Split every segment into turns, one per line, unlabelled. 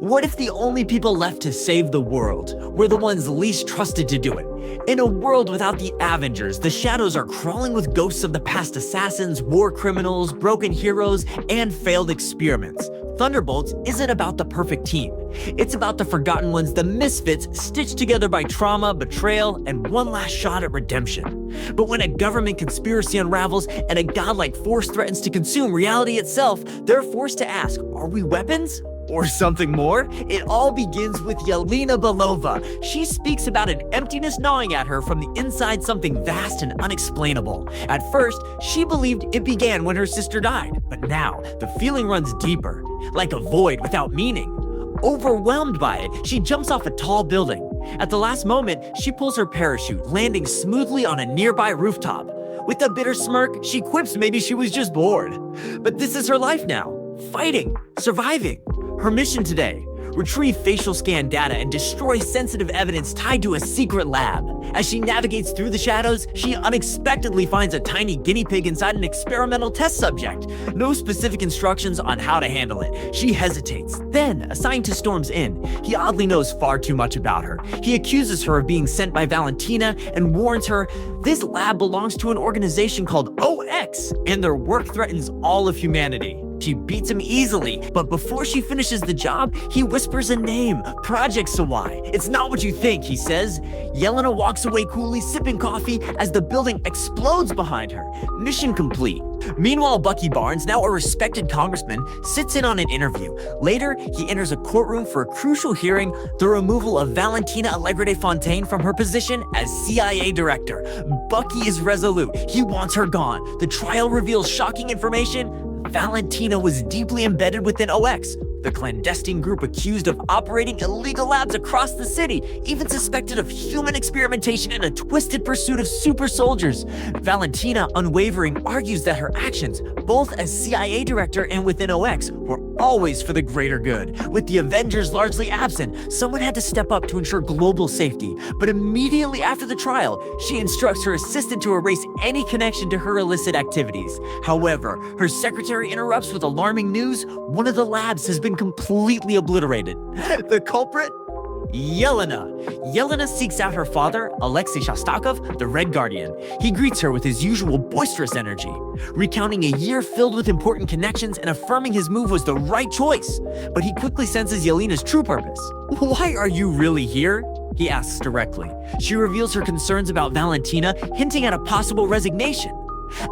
What if the only people left to save the world were the ones least trusted to do it? In a world without the Avengers, the shadows are crawling with ghosts of the past assassins, war criminals, broken heroes, and failed experiments. Thunderbolts isn't about the perfect team. It's about the forgotten ones, the misfits stitched together by trauma, betrayal, and one last shot at redemption. But when a government conspiracy unravels and a godlike force threatens to consume reality itself, they're forced to ask, are we weapons? Or something more? It all begins with Yelena Belova. She speaks about an emptiness gnawing at her from the inside, something vast and unexplainable. At first, she believed it began when her sister died, but now the feeling runs deeper, like a void without meaning. Overwhelmed by it, she jumps off a tall building. At the last moment, she pulls her parachute, landing smoothly on a nearby rooftop. With a bitter smirk, she quips maybe she was just bored. But this is her life now. Fighting, surviving. Her mission today: retrieve facial scan data and destroy sensitive evidence tied to a secret lab. As she navigates through the shadows, she unexpectedly finds a tiny guinea pig inside an experimental test subject. No specific instructions on how to handle it. She hesitates. Then, a scientist storms in. He oddly knows far too much about her. He accuses her of being sent by Valentina and warns her this lab belongs to an organization called OX, and their work threatens all of humanity. She beats him easily, but before she finishes the job, he whispers a name, Project Sawai. It's not what you think, he says. Yelena walks away coolly, sipping coffee as the building explodes behind her. Mission complete. Meanwhile, Bucky Barnes, now a respected congressman, sits in on an interview. Later, he enters a courtroom for a crucial hearing, the removal of Valentina Allegra de Fontaine from her position as CIA director. Bucky is resolute. He wants her gone. The trial reveals shocking information. Valentina was deeply embedded within OX, the clandestine group accused of operating illegal labs across the city, even suspected of human experimentation in a twisted pursuit of super soldiers. Valentina, unwavering, argues that her actions, both as CIA director and within OX, were always for the greater good. With the Avengers largely absent, someone had to step up to ensure global safety. But immediately after the trial, she instructs her assistant to erase any connection to her illicit activities. However, her secretary interrupts with alarming news: one of the labs has been completely obliterated. The culprit? Yelena. Yelena seeks out her father, Alexei Shostakov, the Red Guardian. He greets her with his usual boisterous energy, recounting a year filled with important connections and affirming his move was the right choice. But he quickly senses Yelena's true purpose. Why are you really here? He asks directly. She reveals her concerns about Valentina, hinting at a possible resignation.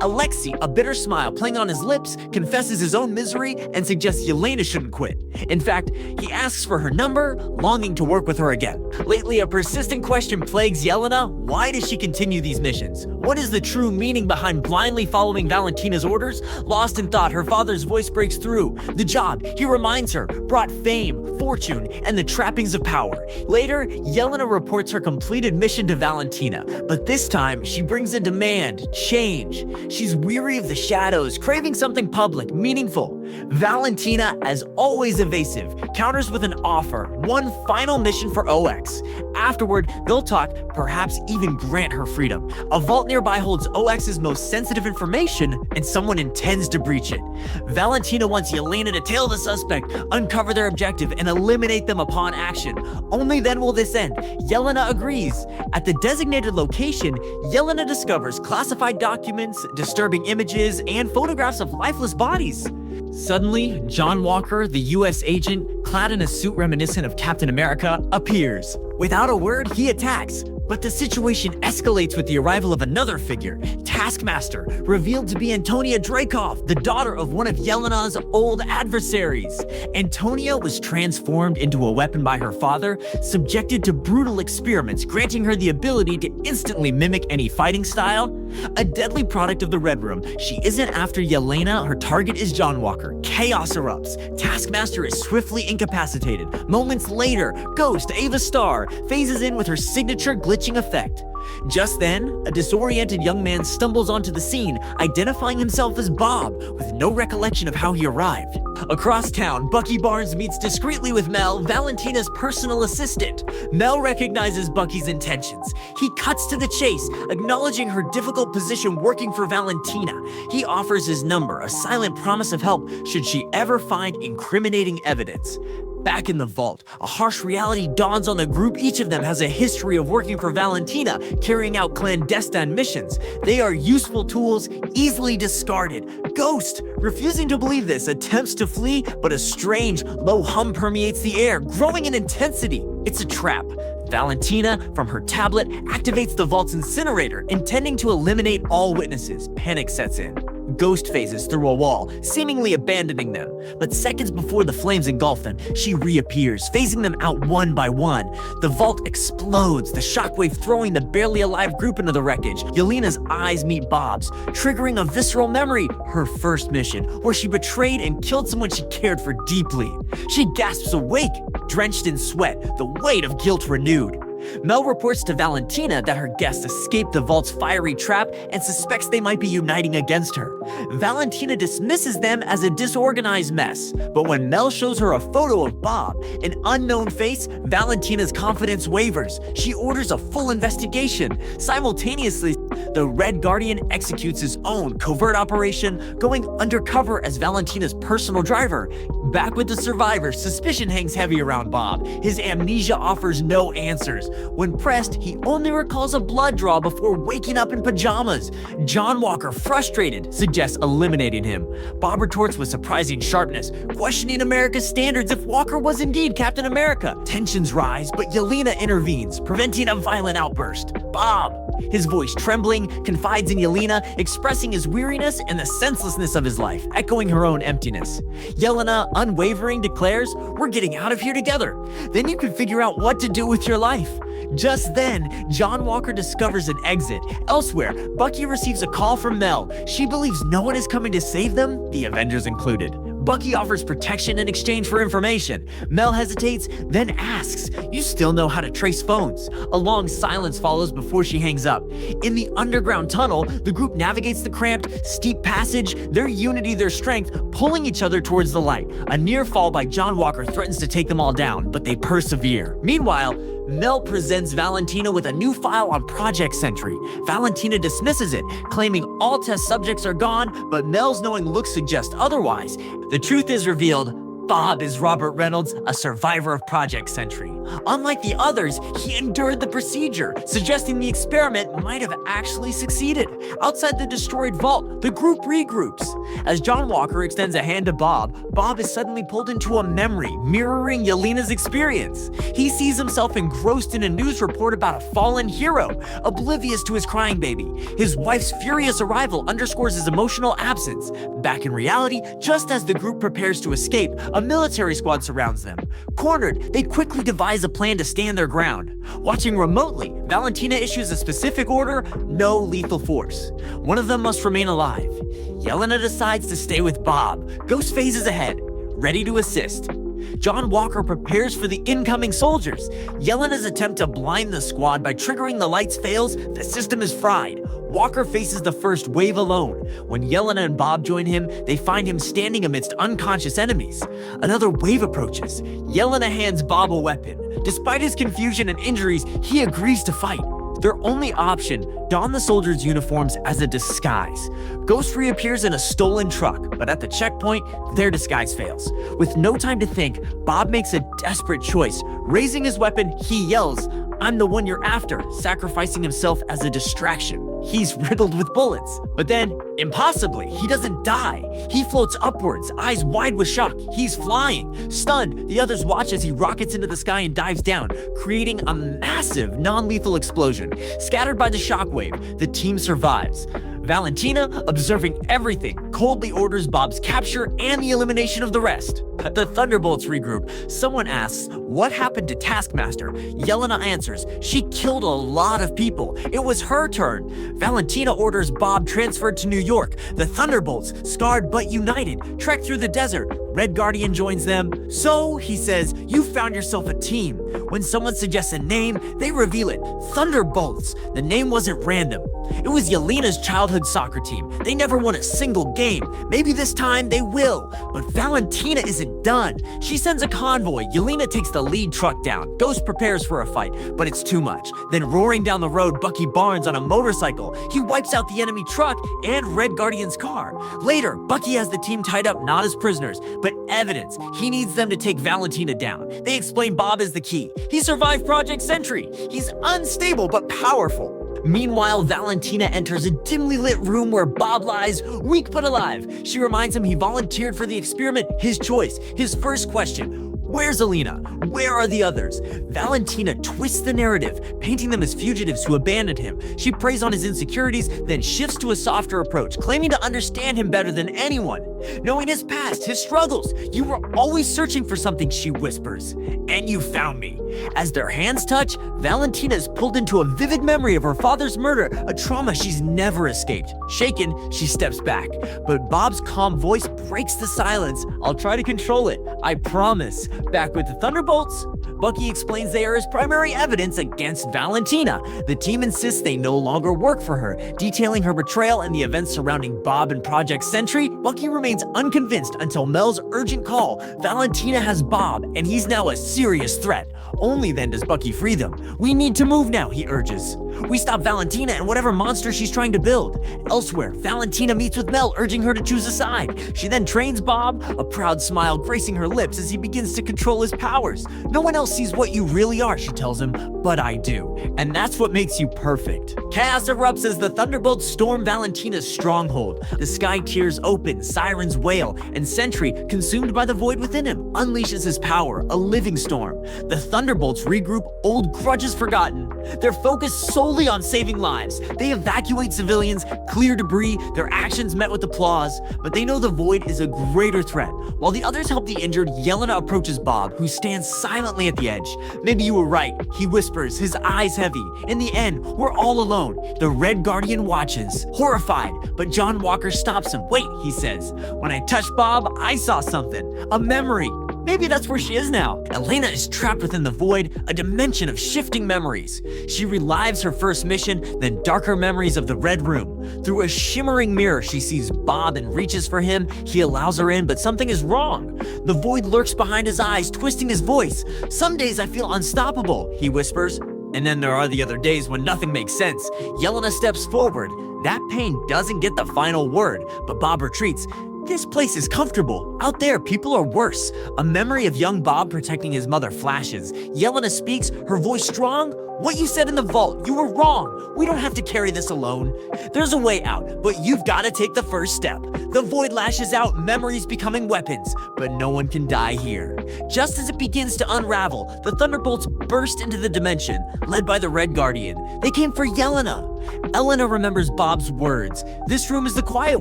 Alexei, a bitter smile playing on his lips, confesses his own misery and suggests Yelena shouldn't quit. In fact, he asks for her number, longing to work with her again. Lately, a persistent question plagues Yelena: why does she continue these missions? What is the true meaning behind blindly following Valentina's orders? Lost in thought, her father's voice breaks through. The job, he reminds her, brought fame, fortune, and the trappings of power. Later, Yelena reports her completed mission to Valentina, but this time she brings a demand: change. She's weary of the shadows, craving something public, meaningful. Valentina, as always evasive, counters with an offer: one final mission for OX. Afterward, they'll talk, perhaps even grant her freedom. A vault nearby holds OX's most sensitive information, and someone intends to breach it. Valentina wants Yelena to tail the suspect, uncover their objective, and eliminate them upon action. Only then will this end. Yelena agrees. At the designated location, Yelena discovers classified documents, disturbing images, and photographs of lifeless bodies. Suddenly, John Walker, the US agent, clad in a suit reminiscent of Captain America, appears. Without a word, he attacks. But the situation escalates with the arrival of another figure, Taskmaster, revealed to be Antonia Dreykov, the daughter of one of Yelena's old adversaries. Antonia was transformed into a weapon by her father, subjected to brutal experiments, granting her the ability to instantly mimic any fighting style. A deadly product of the Red Room, she isn't after Yelena, her target is John Walker. Chaos erupts. Taskmaster is swiftly incapacitated. Moments later, Ghost, Ava Starr, phases in with her signature glitching effect. Just then, a disoriented young man stumbles onto the scene, identifying himself as Bob, with no recollection of how he arrived. Across town, Bucky Barnes meets discreetly with Mel, Valentina's personal assistant. Mel recognizes Bucky's intentions. He cuts to the chase, acknowledging her difficult position working for Valentina. He offers his number, a silent promise of help should she ever find incriminating evidence. Back in the vault, a harsh reality dawns on the group. Each of them has a history of working for Valentina, carrying out clandestine missions. They are useful tools, easily discarded. Ghost, refusing to believe this, attempts to flee, but a strange, low hum permeates the air, growing in intensity. It's a trap. Valentina, from her tablet, activates the vault's incinerator, intending to eliminate all witnesses. Panic sets in. Ghost phases through a wall, seemingly abandoning them. But seconds before the flames engulf them, she reappears, phasing them out one by one. The vault explodes, the shockwave throwing the barely alive group into the wreckage. Yelena's eyes meet Bob's, triggering a visceral memory, her first mission, where she betrayed and killed someone she cared for deeply. She gasps awake, drenched in sweat, the weight of guilt renewed. Mel reports to Valentina that her guests escaped the vault's fiery trap and suspects they might be uniting against her. Valentina dismisses them as a disorganized mess, but when Mel shows her a photo of Bob, an unknown face, Valentina's confidence wavers. She orders a full investigation. Simultaneously, the Red Guardian executes his own covert operation, going undercover as Valentina's personal driver. Back with the survivors, suspicion hangs heavy around Bob. His amnesia offers no answers. When pressed, he only recalls a blood draw before waking up in pajamas. John Walker, frustrated, suggests eliminating him. Bob retorts with surprising sharpness, questioning America's standards if Walker was indeed Captain America. Tensions rise, but Yelena intervenes, preventing a violent outburst. Bob, his voice trembling, confides in Yelena, expressing his weariness and the senselessness of his life, echoing her own emptiness. Yelena, unwavering, declares, "We're getting out of here together. Then you can figure out what to do with your life." Just then, John Walker discovers an exit. Elsewhere, Bucky receives a call from Mel. She believes no one is coming to save them, the Avengers included. Bucky offers protection in exchange for information. Mel hesitates, then asks, "You still know how to trace phones?" A long silence follows before she hangs up. In the underground tunnel, the group navigates the cramped, steep passage, their unity, their strength, pulling each other towards the light. A near fall by John Walker threatens to take them all down, but they persevere. Meanwhile, Mel presents Valentina with a new file on Project Sentry. Valentina dismisses it, claiming all test subjects are gone, but Mel's knowing looks suggest otherwise. The truth is revealed. Bob is Robert Reynolds, a survivor of Project Sentry. Unlike the others, he endured the procedure, suggesting the experiment might have actually succeeded. Outside the destroyed vault, the group regroups. As John Walker extends a hand to Bob, Bob is suddenly pulled into a memory, mirroring Yelena's experience. He sees himself engrossed in a news report about a fallen hero, oblivious to his crying baby. His wife's furious arrival underscores his emotional absence. Back in reality, just as the group prepares to escape, a military squad surrounds them. Cornered, they quickly devise a plan to stand their ground. Watching remotely, Valentina issues a specific order: no lethal force. One of them must remain alive. Yelena decides to stay with Bob. Ghost phases ahead, ready to assist. John Walker prepares for the incoming soldiers. Yelena's attempt to blind the squad by triggering the lights fails. The system is fried. Walker faces the first wave alone. When Yelena and Bob join him, they find him standing amidst unconscious enemies. Another wave approaches. Yelena hands Bob a weapon. Despite his confusion and injuries, he agrees to fight. Their only option, don the soldiers' uniforms as a disguise. Ghost reappears in a stolen truck, but at the checkpoint, their disguise fails. With no time to think, Bob makes a desperate choice. Raising his weapon, he yells, "I'm the one you're after," sacrificing himself as a distraction. He's riddled with bullets. But then, impossibly, he doesn't die. He floats upwards, eyes wide with shock. He's flying. Stunned, the others watch as he rockets into the sky and dives down, creating a massive, non-lethal explosion. Scattered by the shockwave, the team survives. Valentina, observing everything, coldly orders Bob's capture and the elimination of the rest. At the Thunderbolts regroup, someone asks, "What happened to Taskmaster?" Yelena answers, "She killed a lot of people. It was her turn." Valentina orders Bob transferred to New York. The Thunderbolts, scarred but united, trek through the desert. Red Guardian joins them. "So," he says, "you found yourself a team." When someone suggests a name, they reveal it: Thunderbolts. The name wasn't random. It was Yelena's childhood soccer team. They never won a single game. Maybe this time they will. But Valentina isn't done. She sends a convoy. Yelena takes the lead truck down. Ghost prepares for a fight, but it's too much. Then roaring down the road, Bucky Barnes on a motorcycle. He wipes out the enemy truck and Red Guardian's car. Later, Bucky has the team tied up not as prisoners, but evidence. He needs them to take Valentina down. They explain Bob is the key. He survived Project Sentry. He's unstable but powerful. Meanwhile, Valentina enters a dimly lit room where Bob lies, weak but alive. She reminds him he volunteered for the experiment, his choice. His first question: where's Alina? Where are the others? Valentina twists the narrative, painting them as fugitives who abandoned him. She preys on his insecurities, then shifts to a softer approach, claiming to understand him better than anyone. Knowing his past, his struggles, you were always searching for something, she whispers. And you found me. As their hands touch, Valentina is pulled into a vivid memory of her father's murder, a trauma she's never escaped. Shaken, she steps back. But Bob's calm voice breaks the silence. I'll try to control it, I promise. Back with the Thunderbolts, Bucky explains they are his primary evidence against Valentina. The team insists they no longer work for her, detailing her betrayal and the events surrounding Bob and Project Sentry. Bucky remains unconvinced until Mel's urgent call. Valentina has Bob, and he's now a serious threat. Only then does Bucky free them. We need to move now, he urges. We stop Valentina and whatever monster she's trying to build. Elsewhere, Valentina meets with Mel, urging her to choose a side. She then trains Bob, a proud smile gracing her lips as he begins to control his powers. No one else sees what you really are, she tells him, but I do. And that's what makes you perfect. Chaos erupts as the Thunderbolts storm Valentina's stronghold. The sky tears open, sirens wail, and Sentry, consumed by the void within him, unleashes his power, a living storm. The Thunderbolts regroup, old grudges forgotten. They're focused solely on saving lives. They evacuate civilians, clear debris, their actions met with applause, but they know the void is a greater threat. While the others help the injured, Yelena approaches Bob, who stands silently at the edge. Maybe you were right, he whispers, his eyes heavy. In the end, we're all alone. The Red Guardian watches, horrified, but John Walker stops him. Wait, he says, when I touched Bob, I saw something, a memory. Maybe that's where she is now. Elena is trapped within the void, a dimension of shifting memories. She relives her first mission, then darker memories of the Red Room. Through a shimmering mirror, she sees Bob and reaches for him. He allows her in, but something is wrong. The void lurks behind his eyes, twisting his voice. Some days I feel unstoppable, he whispers. And then there are the other days when nothing makes sense. Yelena steps forward. That pain doesn't get the final word, but Bob retreats. This place is comfortable. Out there, people are worse. A memory of young Bob protecting his mother flashes. Yelena speaks, her voice strong. What you said in the vault, you were wrong. We don't have to carry this alone. There's a way out, but you've got to take the first step. The void lashes out, memories becoming weapons, but no one can die here. Just as it begins to unravel, the Thunderbolts burst into the dimension, led by the Red Guardian. They came for Yelena. Elena remembers Bob's words. This room is the quiet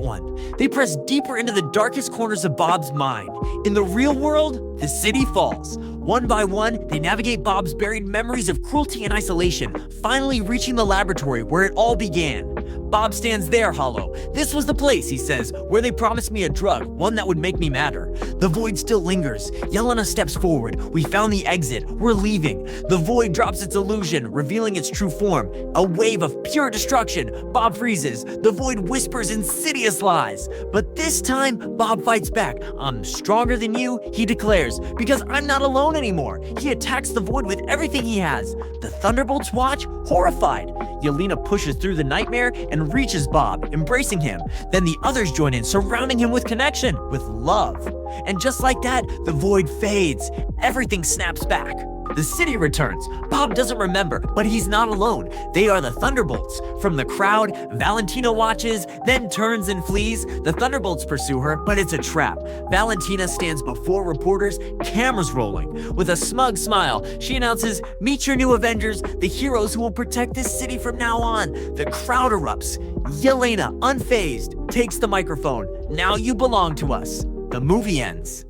one. They press deeper into the darkest corners of Bob's mind. In the real world, the city falls. One by one, they navigate Bob's buried memories of cruelty and isolation, finally reaching the laboratory where it all began. Bob stands there, hollow. This was the place, he says, where they promised me a drug, one that would make me matter. The void still lingers. Yelena steps forward. We found the exit. We're leaving. The void drops its illusion, revealing its true form. A wave of pure destruction. Bob freezes. The void whispers insidious lies. But this time, Bob fights back. I'm stronger than you, he declares, because I'm not alone anymore. He attacks the void with everything he has. The Thunderbolts watch, horrified. Yelena pushes through the nightmare and reaches Bob, embracing him. Then the others join in, surrounding him with connection, with love. And just like that, the void fades. Everything snaps back. The city returns. Bob doesn't remember, but he's not alone. They are the Thunderbolts. From the crowd, Valentina watches, then turns and flees. The Thunderbolts pursue her, but it's a trap. Valentina stands before reporters, cameras rolling. With a smug smile, she announces, "Meet your new Avengers, the heroes who will protect this city from now on." The crowd erupts. Yelena, unfazed, takes the microphone. "Now you belong to us." The movie ends.